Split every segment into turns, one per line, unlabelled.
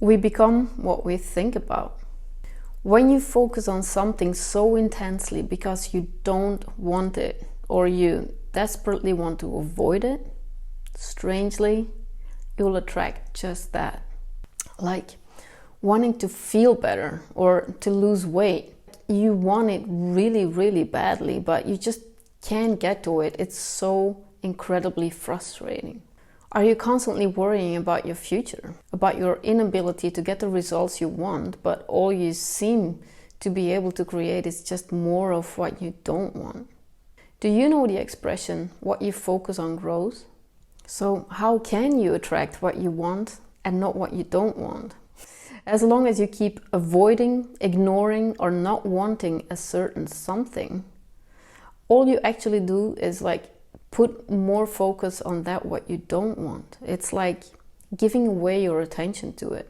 We become what we think about. When you focus on something so intensely because you don't want it or you desperately want to avoid it, strangely, you'll attract just that. Like wanting to feel better or to lose weight. You want it really, really badly, but you just can't get to it. It's so incredibly frustrating. Are you constantly worrying about your future, about your inability to get the results you want, but all you seem to be able to create is just more of what you don't want? Do you know the expression, what you focus on grows? So how can you attract what you want and not what you don't want? As long as you keep avoiding, ignoring, or not wanting a certain something, all you actually do is put more focus on that what you don't want. It's like giving away your attention to it.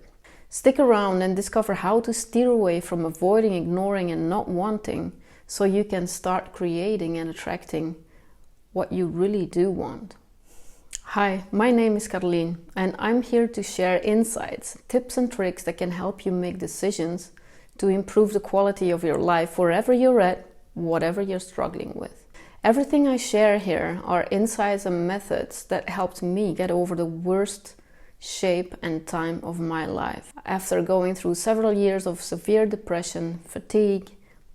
Stick around and discover how to steer away from avoiding, ignoring, and not wanting so you can start creating and attracting what you really do want. Hi, my name is Karlien and I'm here to share insights, tips and tricks that can help you make decisions to improve the quality of your life wherever you're at, whatever you're struggling with. Everything I share here are insights and methods that helped me get over the worst shape and time of my life after going through several years of severe depression, fatigue,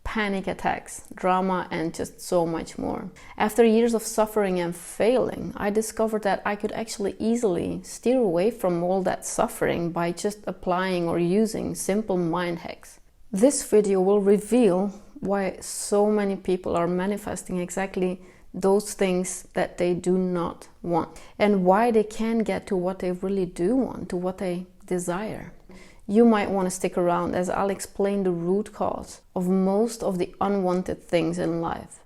panic attacks, drama, and just so much more. After years of suffering and failing, I discovered that I could actually easily steer away from all that suffering by just applying or using simple mind hacks. This video will reveal why so many people are manifesting exactly those things that they do not want and why they can get to what they really do want, to what they desire. You might want to stick around as I'll explain the root cause of most of the unwanted things in life.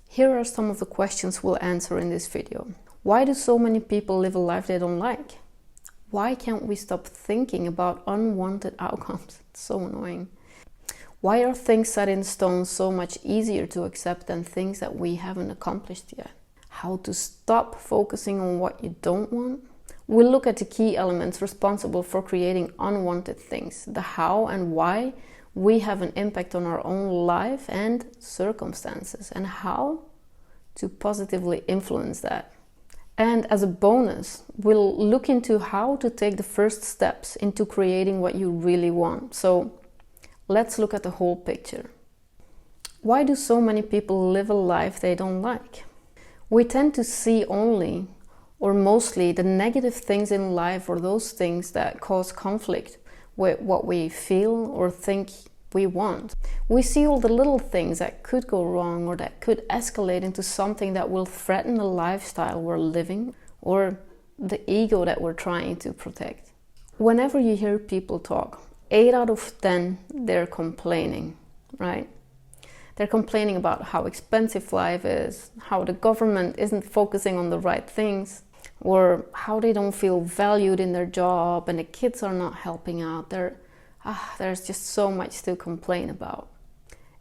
Here are some of the questions we'll answer in this video. Why do so many people live a life they don't like? Why can't we stop thinking about unwanted outcomes? It's so annoying. Why are things set in stone so much easier to accept than things that we haven't accomplished yet? How to stop focusing on what you don't want? We'll look at the key elements responsible for creating unwanted things, the how and why we have an impact on our own life and circumstances, and how to positively influence that. And as a bonus, we'll look into how to take the first steps into creating what you really want. So let's look at the whole picture. Why do so many people live a life they don't like? We tend to see only or mostly the negative things in life, or those things that cause conflict with what we feel or think we want. We see all the little things that could go wrong or that could escalate into something that will threaten the lifestyle we're living or the ego that we're trying to protect. Whenever you hear people talk, 8 out of 10, they're complaining, right? They're complaining about how expensive life is, how the government isn't focusing on the right things, or how they don't feel valued in their job and the kids are not helping out. There's just so much to complain about.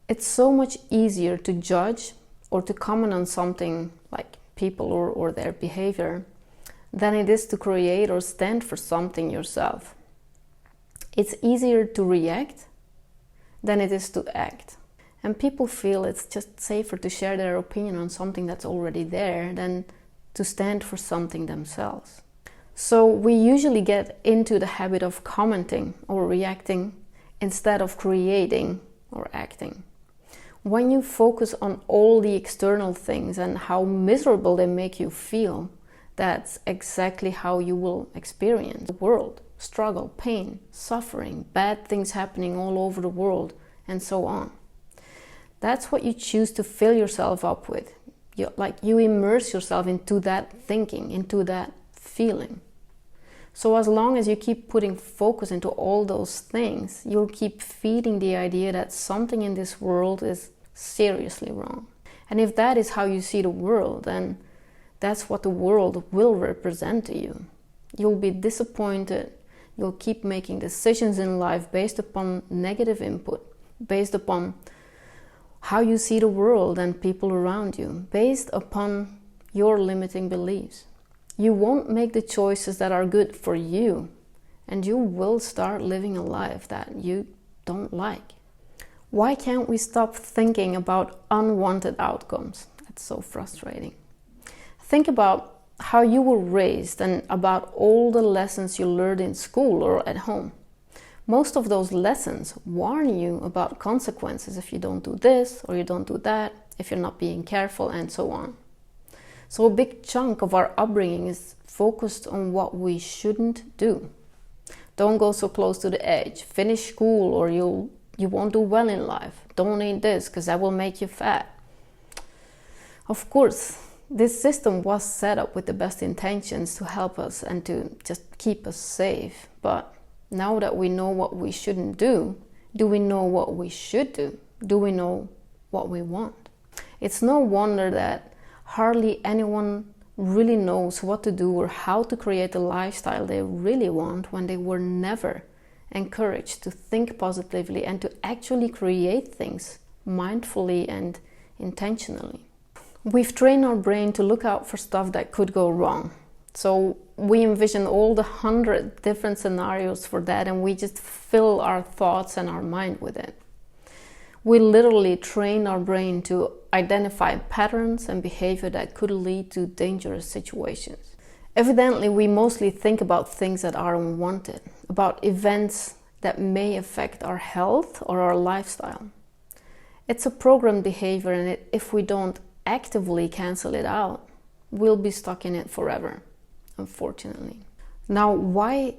It's so much easier to judge or to comment on something like people or their behavior than it is to create or stand for something yourself. It's easier to react than it is to act. And people feel it's just safer to share their opinion on something that's already there than to stand for something themselves. So we usually get into the habit of commenting or reacting instead of creating or acting. When you focus on all the external things and how miserable they make you feel, that's exactly how you will experience the world. Struggle, pain, suffering, bad things happening all over the world, and so on. That's what you choose to fill yourself up with. You immerse yourself into that thinking, into that feeling. So as long as you keep putting focus into all those things, you'll keep feeding the idea that something in this world is seriously wrong. And if that is how you see the world, then that's what the world will represent to you. You'll be disappointed. You'll keep making decisions in life based upon negative input, based upon how you see the world and people around you, based upon your limiting beliefs. You won't make the choices that are good for you and you will start living a life that you don't like. Why can't we stop thinking about unwanted outcomes? That's so frustrating. Think about how you were raised and about all the lessons you learned in school or at home. Most of those lessons warn you about consequences if you don't do this or you don't do that, if you're not being careful, and so on. So a big chunk of our upbringing is focused on what we shouldn't do. Don't go so close to the edge. Finish school or you won't do well in life. Don't eat this because that will make you fat. Of course, this system was set up with the best intentions to help us and to just keep us safe. But now that we know what we shouldn't do we know what we should do? Do we know what we want? It's no wonder that hardly anyone really knows what to do or how to create the lifestyle they really want when they were never encouraged to think positively and to actually create things mindfully and intentionally. We've trained our brain to look out for stuff that could go wrong. So we envision all the 100 different scenarios for that, and we just fill our thoughts and our mind with it. We literally train our brain to identify patterns and behavior that could lead to dangerous situations. Evidently, we mostly think about things that are unwanted, about events that may affect our health or our lifestyle. It's a programmed behavior, and if we don't actively cancel it out, we'll be stuck in it forever, unfortunately. Now, why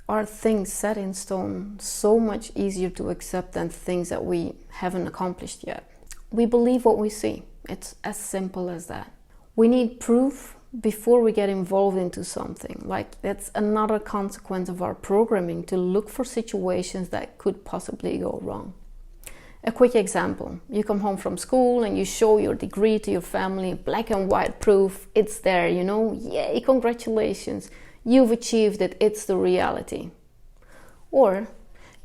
are things set in stone so much easier to accept than things that we haven't accomplished yet? We believe what we see. It's as simple as that. We need proof before we get involved into something. Like, that's another consequence of our programming, to look for situations that could possibly go wrong. A quick example. You come home from school and you show your degree to your family, black and white proof, it's there, yay, congratulations, you've achieved it, it's the reality. Or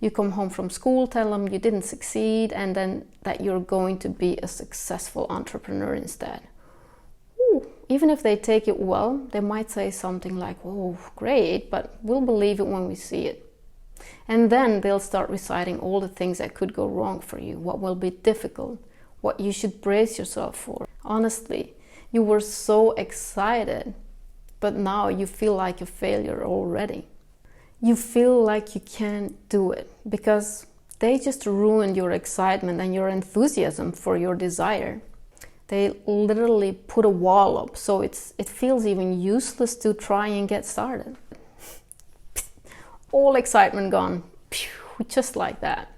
you come home from school, tell them you didn't succeed, and then that you're going to be a successful entrepreneur instead. Ooh, even if they take it well, they might say something like, oh, great, but we'll believe it when we see it. And then they'll start reciting all the things that could go wrong for you, what will be difficult, what you should brace yourself for. Honestly, you were so excited, but now you feel like a failure already. You feel like you can't do it because they just ruined your excitement and your enthusiasm for your desire. They literally put a wall up, so it feels even useless to try and get started. All excitement gone, just like that.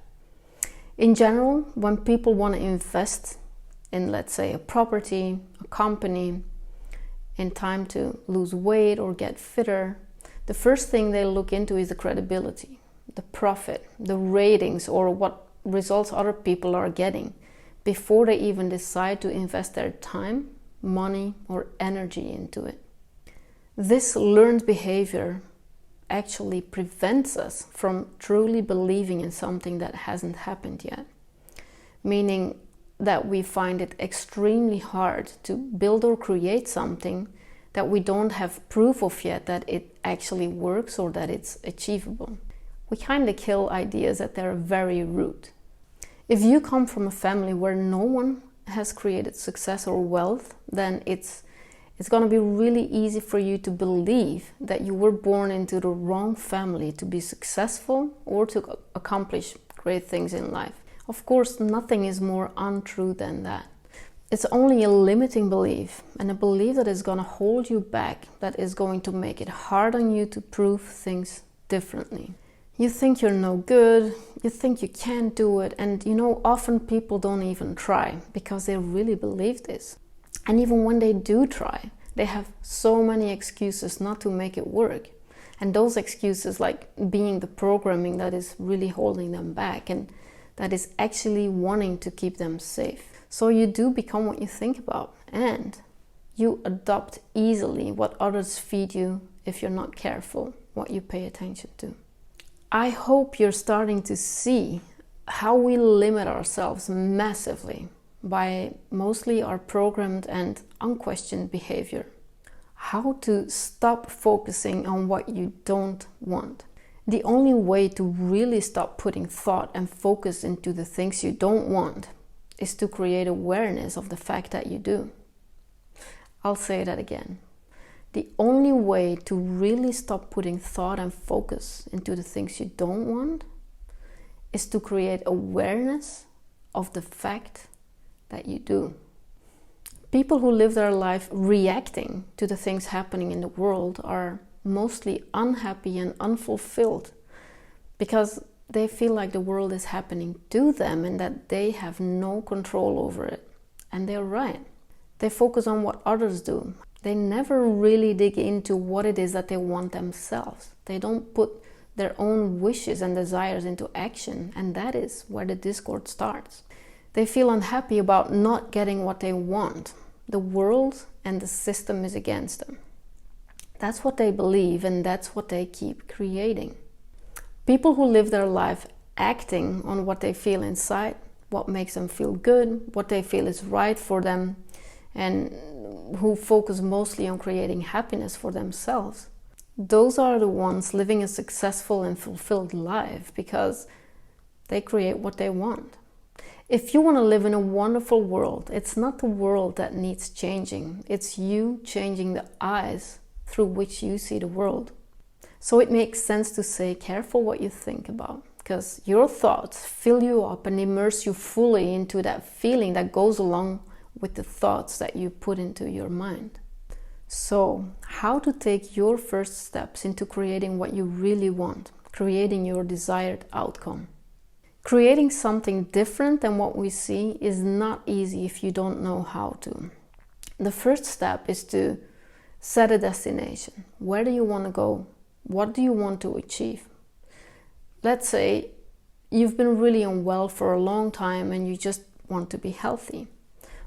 In general, when people want to invest in, let's say, a property, a company, in time to lose weight or get fitter, the first thing they look into is the credibility, the profit, the ratings, or what results other people are getting before they even decide to invest their time, money, or energy into it. This learned behavior actually prevents us from truly believing in something that hasn't happened yet, meaning that we find it extremely hard to build or create something that we don't have proof of yet that it actually works or that it's achievable. We kind of kill ideas at their very root. If you come from a family where no one has created success or wealth, then it's going to be really easy for you to believe that you were born into the wrong family to be successful or to accomplish great things in life. Of course, nothing is more untrue than that. It's only a limiting belief, and a belief that is going to hold you back, that is going to make it hard on you to prove things differently. You think you're no good, you think you can't do it, and often people don't even try because they really believe this. And even when they do try, they have so many excuses not to make it work. And those excuses, like being the programming that is really holding them back and that is actually wanting to keep them safe. So you do become what you think about, and you adopt easily what others feed you if you're not careful what you pay attention to. I hope you're starting to see how we limit ourselves massively by mostly our programmed and unquestioned behavior. How to stop focusing on what you don't want. The only way to really stop putting thought and focus into the things you don't want is to create awareness of the fact that you do. I'll say that again. The only way to really stop putting thought and focus into the things you don't want is to create awareness of the fact that you do. People who live their life reacting to the things happening in the world are mostly unhappy and unfulfilled because they feel like the world is happening to them and that they have no control over it. And they're right. They focus on what others do. They never really dig into what it is that they want themselves. They don't put their own wishes and desires into action, and that is where the discord starts. They feel unhappy about not getting what they want. The world and the system is against them. That's what they believe, and that's what they keep creating. People who live their life acting on what they feel inside, what makes them feel good, what they feel is right for them, and who focus mostly on creating happiness for themselves, those are the ones living a successful and fulfilled life because they create what they want. If you want to live in a wonderful world, it's not the world that needs changing. It's you changing the eyes through which you see the world. So it makes sense to say, careful what you think about, because your thoughts fill you up and immerse you fully into that feeling that goes along with the thoughts that you put into your mind. So, how to take your first steps into creating what you really want, creating your desired outcome. Creating something different than what we see is not easy if you don't know how to. The first step is to set a destination. Where do you want to go? What do you want to achieve? Let's say you've been really unwell for a long time and you just want to be healthy.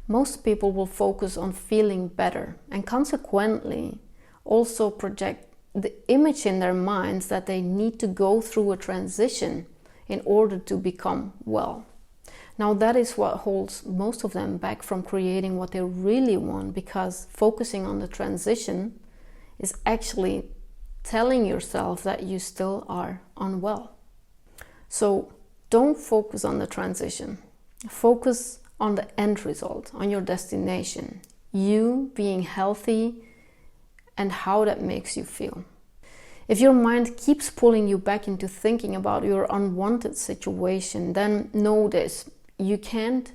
Most people will focus on feeling better and consequently also project the image in their minds that they need to go through a transition in order to become well. Now that is what holds most of them back from creating what they really want, because focusing on the transition is actually telling yourself that you still are unwell. So don't focus on the transition. Focus on the end result, on your destination, you being healthy and how that makes you feel. If your mind keeps pulling you back into thinking about your unwanted situation, then know this: you can't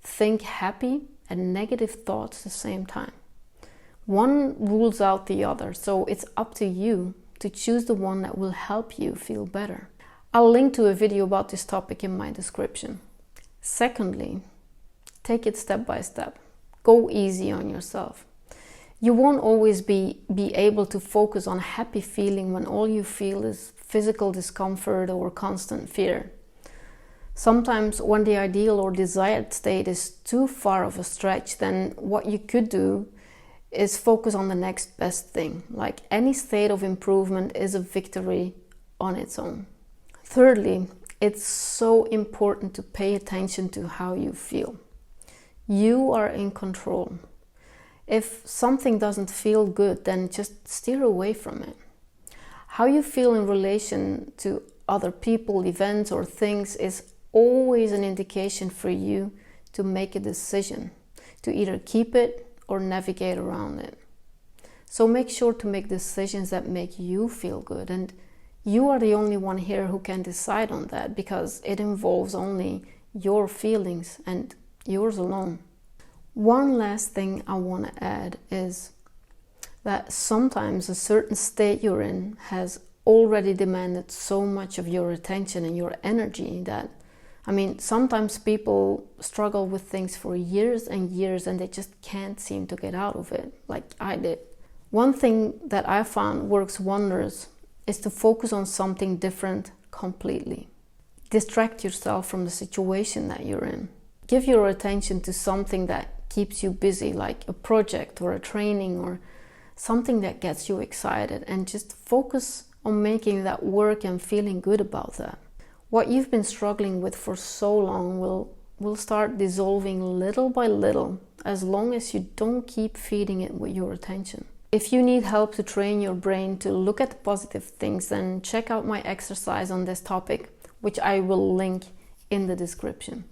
think happy and negative thoughts at the same time. One rules out the other, so it's up to you to choose the one that will help you feel better. I'll link to a video about this topic in my description. Secondly, take it step by step. Go easy on yourself. You won't always be able to focus on happy feeling when all you feel is physical discomfort or constant fear. Sometimes when the ideal or desired state is too far of a stretch, then what you could do is focus on the next best thing. Like any state of improvement is a victory on its own. Thirdly, it's so important to pay attention to how you feel. You are in control. If something doesn't feel good, then just steer away from it. How you feel in relation to other people, events, or things is always an indication for you to make a decision, to either keep it or navigate around it. So make sure to make decisions that make you feel good, and you are the only one here who can decide on that, because it involves only your feelings and yours alone. One last thing I want to add is that sometimes a certain state you're in has already demanded so much of your attention and your energy that, sometimes people struggle with things for years and years and they just can't seem to get out of it, like I did. One thing that I found works wonders is to focus on something different completely. Distract yourself from the situation that you're in. Give your attention to something that keeps you busy, like a project or a training or something that gets you excited, and just focus on making that work and feeling good about that. What you've been struggling with for so long will start dissolving little by little, as long as you don't keep feeding it with your attention. If you need help to train your brain to look at positive things, then check out my exercise on this topic, which I will link in the description.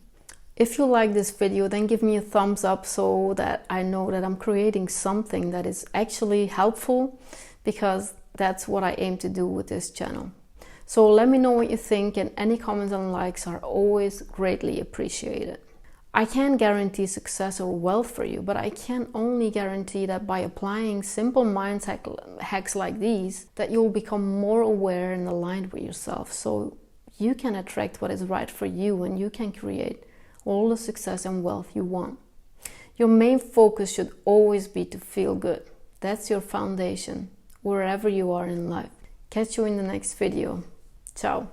If you like this video, then give me a thumbs up so that I know that I'm creating something that is actually helpful, because that's what I aim to do with this channel. So let me know what you think, and any comments and likes are always greatly appreciated. I can't guarantee success or wealth for you, but I can only guarantee that by applying simple mind hacks like these, that you'll become more aware and aligned with yourself, so you can attract what is right for you and you can create all the success and wealth you want. Your main focus should always be to feel good. That's your foundation, wherever you are in life. Catch you in the next video. Ciao.